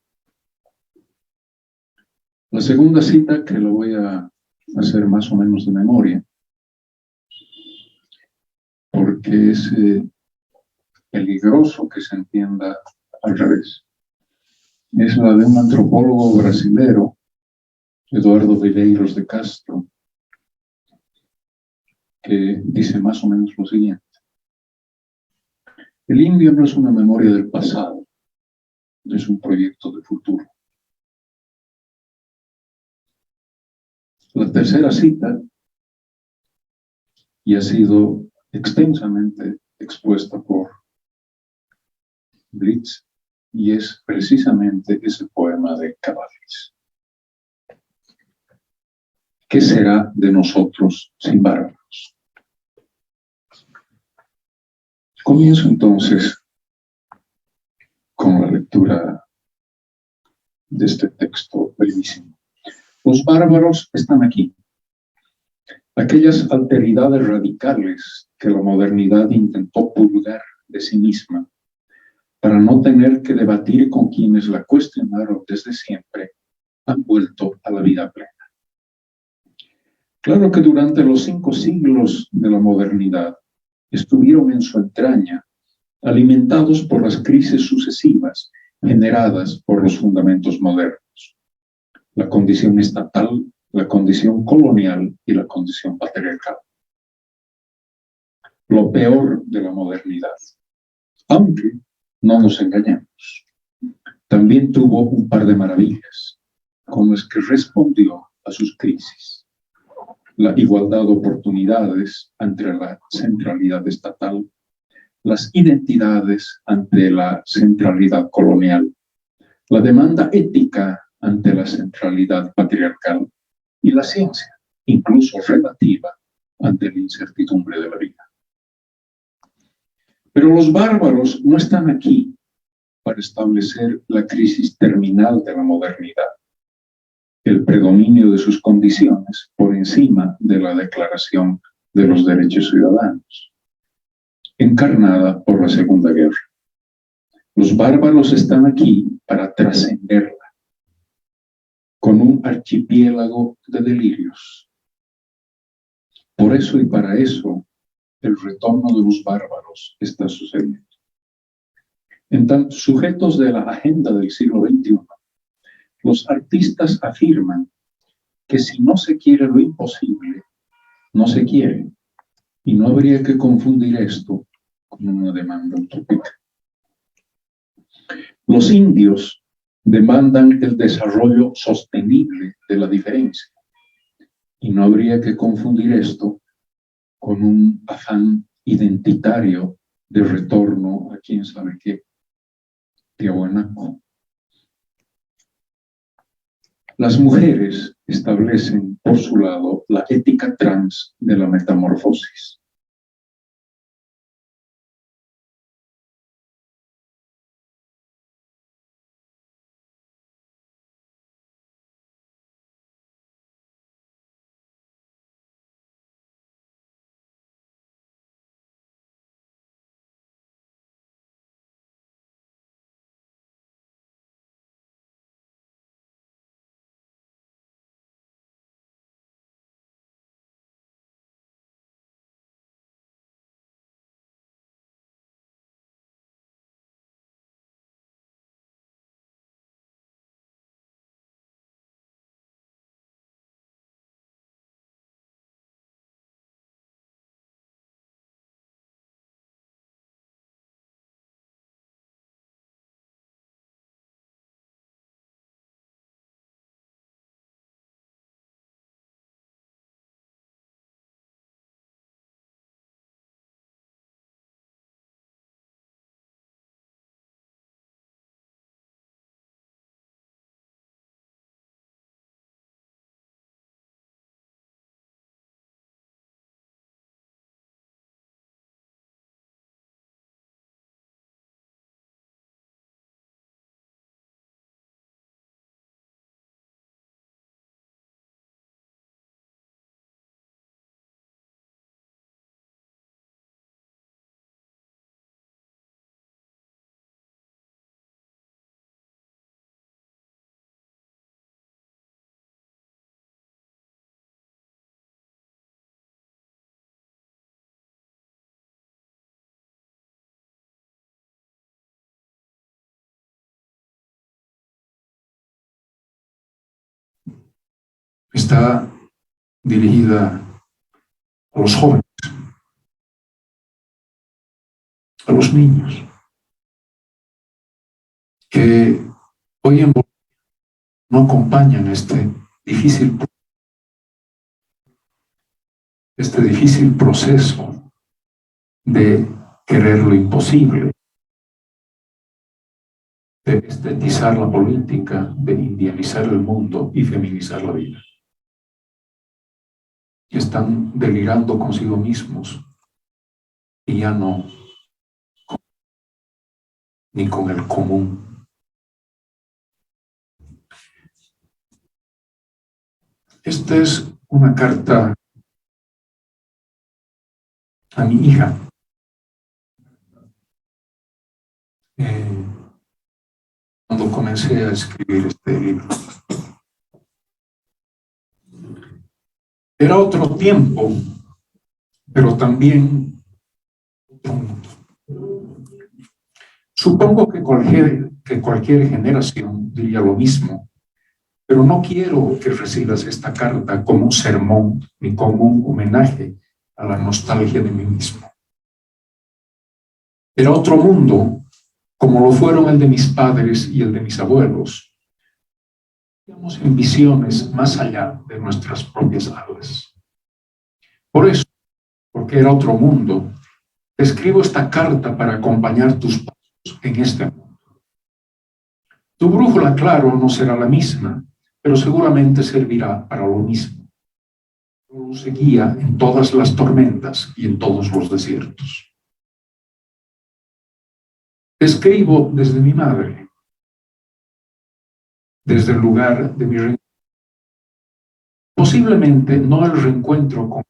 La segunda cita, que lo voy a hacer más o menos de memoria, porque es peligroso que se entienda al revés. Es la de un antropólogo brasilero, Eduardo Viveiros de Castro, que dice más o menos lo siguiente. El indio no es una memoria del pasado, es un proyecto de futuro. La tercera cita, y ha sido extensamente expuesta por Blitz, y es precisamente ese poema de Cavallis. ¿Qué será de nosotros sin bárbaros? Comienzo entonces con la lectura de este texto brevísimo. Los bárbaros están aquí. Aquellas alteridades radicales que la modernidad intentó purgar de sí misma para no tener que debatir con quienes la cuestionaron desde siempre, han vuelto a la vida plena. Claro que durante los 5 siglos de la modernidad estuvieron en su entraña, alimentados por las crisis sucesivas generadas por los fundamentos modernos, la condición estatal, la condición colonial y la condición patriarcal. Lo peor de la modernidad, aunque no nos engañemos, también tuvo un par de maravillas con las que respondió a sus crisis. La igualdad de oportunidades ante la centralidad estatal, las identidades ante la centralidad colonial, la demanda ética ante la centralidad patriarcal y la ciencia, incluso relativa, ante la incertidumbre de la vida. Pero los bárbaros no están aquí para establecer la crisis terminal de la modernidad, el predominio de sus condiciones por encima de la Declaración de los Derechos Ciudadanos, encarnada por la Segunda Guerra. Los bárbaros están aquí para trascenderla, con un archipiélago de delirios. Por eso y para eso, el retorno de los bárbaros está sucediendo. En tanto, sujetos de la agenda del siglo XXI, los artistas afirman que si no se quiere lo imposible, no se quiere, y no habría que confundir esto con una demanda utópica. Los indios demandan el desarrollo sostenible de la diferencia, y no habría que confundir esto con un afán identitario de retorno a quién sabe qué, Tiahuanaco. Las mujeres establecen, por su lado, la ética trans de la metamorfosis. está dirigida a los jóvenes, a los niños, que hoy en Bolivia no acompañan este difícil proceso de querer lo imposible, de estetizar la política, de indianizar el mundo y feminizar la vida. Y están delirando consigo mismos y ya no ni con el común. Esta es una carta a mi hija. Cuando comencé a escribir este libro. Era otro tiempo, pero también otro mundo. Supongo que cualquier generación diría lo mismo, pero no quiero que recibas esta carta como un sermón ni como un homenaje a la nostalgia de mí mismo. Era otro mundo, como lo fueron el de mis padres y el de mis abuelos. Vivíamos en visiones más allá de nuestras propias alas. Por eso, porque era otro mundo, te escribo esta carta para acompañar tus pasos en este mundo. Tu brújula, claro, no será la misma, pero seguramente servirá para lo mismo. Se guía en todas las tormentas y en todos los desiertos. Te escribo desde mi madre, desde el lugar de mi reencuentro. Posiblemente no el reencuentro con,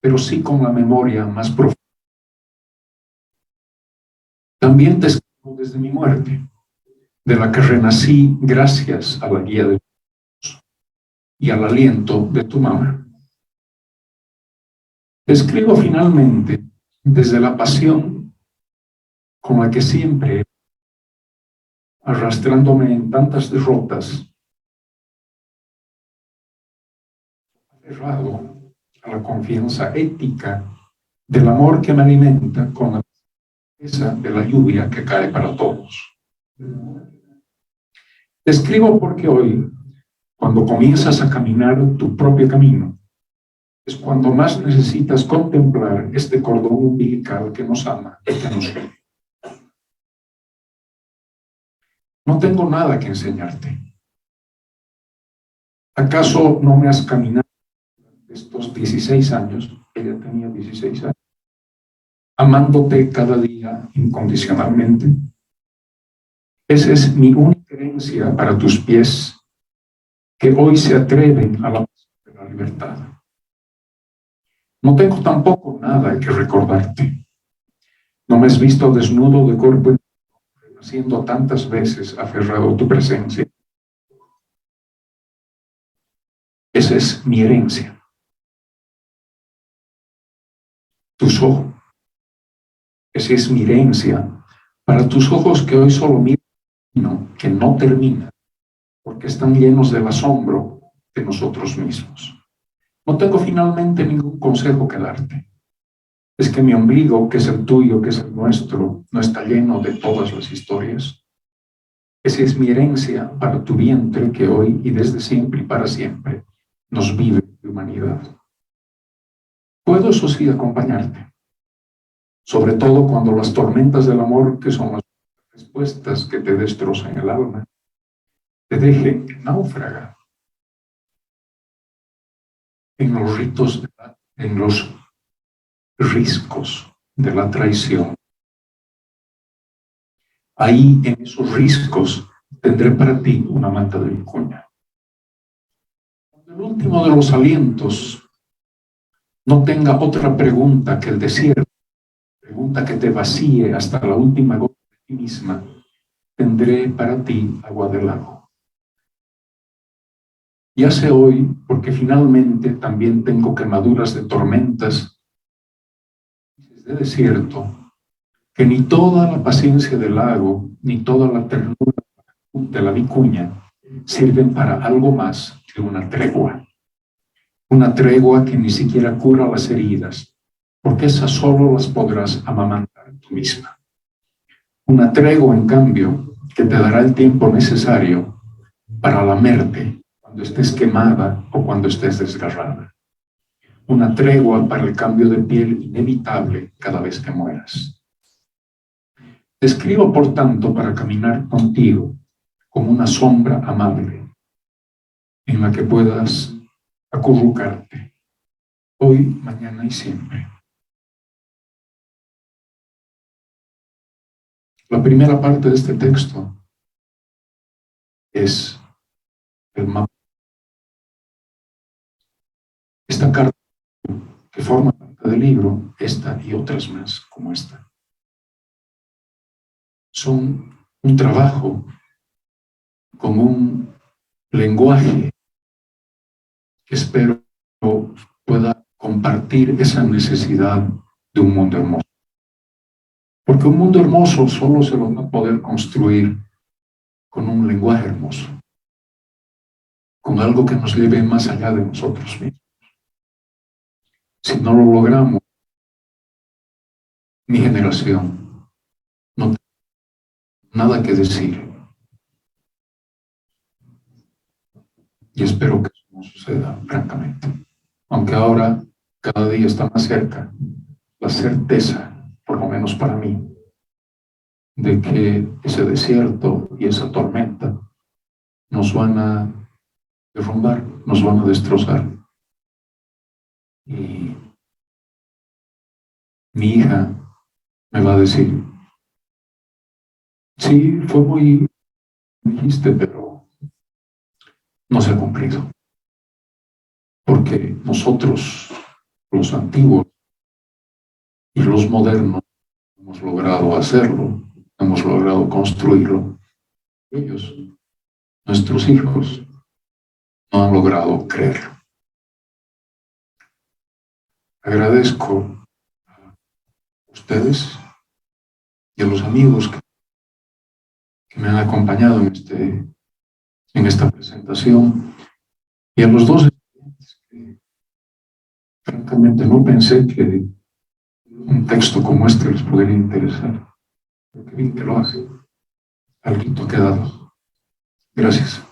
pero sí con la memoria más profunda. También te escribo desde mi muerte, de la que renací gracias a la guía de Dios y al aliento de tu mamá. Te escribo finalmente desde la pasión con la que siempre, arrastrándome en tantas derrotas, aferrado a la confianza ética del amor que me alimenta con la certeza de la lluvia que cae para todos. Te escribo porque hoy, cuando comienzas a caminar tu propio camino, es cuando más necesitas contemplar este cordón umbilical que nos ama y que nos une. No tengo nada que enseñarte. ¿Acaso no me has caminado estos 16 años? Ella tenía 16 años. Amándote cada día incondicionalmente. Esa es mi única herencia para tus pies, que hoy se atreven a la de la libertad. No tengo tampoco nada que recordarte. No me has visto desnudo de cuerpo, siendo tantas veces aferrado a tu presencia. Esa es mi herencia. Tus ojos. Esa es mi herencia para tus ojos que hoy solo miran, que no termina, porque están llenos del asombro de nosotros mismos. No tengo finalmente ningún consejo que darte. Es que mi ombligo, que es el tuyo, que es el nuestro, no está lleno de todas las historias. Esa es mi herencia para tu vientre que hoy y desde siempre y para siempre nos vive de humanidad. Puedo, eso sí, acompañarte, sobre todo cuando las tormentas del amor, que son las respuestas que te destrozan el alma, te dejen náufraga en los ritos, en los riscos de la traición. Ahí, en esos riscos, tendré para ti una manta de vicuña. Cuando el último de los alientos no tenga otra pregunta que el desierto, pregunta que te vacíe hasta la última gota de ti misma, tendré para ti agua del lago. Ya sé hoy, porque finalmente también tengo quemaduras de tormentas, de desierto, que ni toda la paciencia del lago, ni toda la ternura de la vicuña sirven para algo más que una tregua. Una tregua que ni siquiera cura las heridas, porque esas solo las podrás amamantar tú misma. Una tregua, en cambio, que te dará el tiempo necesario para lamerte cuando estés quemada o cuando estés desgarrada. Una tregua para el cambio de piel inevitable cada vez que mueras. Te escribo, por tanto, para caminar contigo como una sombra amable en la que puedas acurrucarte hoy, mañana y siempre. La primera parte de este texto es el mapa. Esta carta que forma parte del libro, esta y otras más como esta, son un trabajo con un lenguaje que espero pueda compartir esa necesidad de un mundo hermoso. Porque un mundo hermoso solo se lo va a poder construir con un lenguaje hermoso, con algo que nos lleve más allá de nosotros mismos. Si no lo logramos, mi generación no tiene nada que decir. Y espero que eso no suceda, francamente. Aunque ahora cada día está más cerca la certeza, por lo menos para mí, de que ese desierto y esa tormenta nos van a derrumbar, nos van a destrozar. Y mi hija me va a decir, sí, fue muy, dijiste, pero no se ha cumplido. Porque nosotros, los antiguos y los modernos, hemos logrado hacerlo, hemos logrado construirlo. Ellos, nuestros hijos, no han logrado creerlo. Agradezco a ustedes y a los amigos que me han acompañado en esta presentación y a los dos estudiantes que francamente no pensé que un texto como este les podría interesar. Pero que bien que lo hace. Algo ha quedado. Gracias.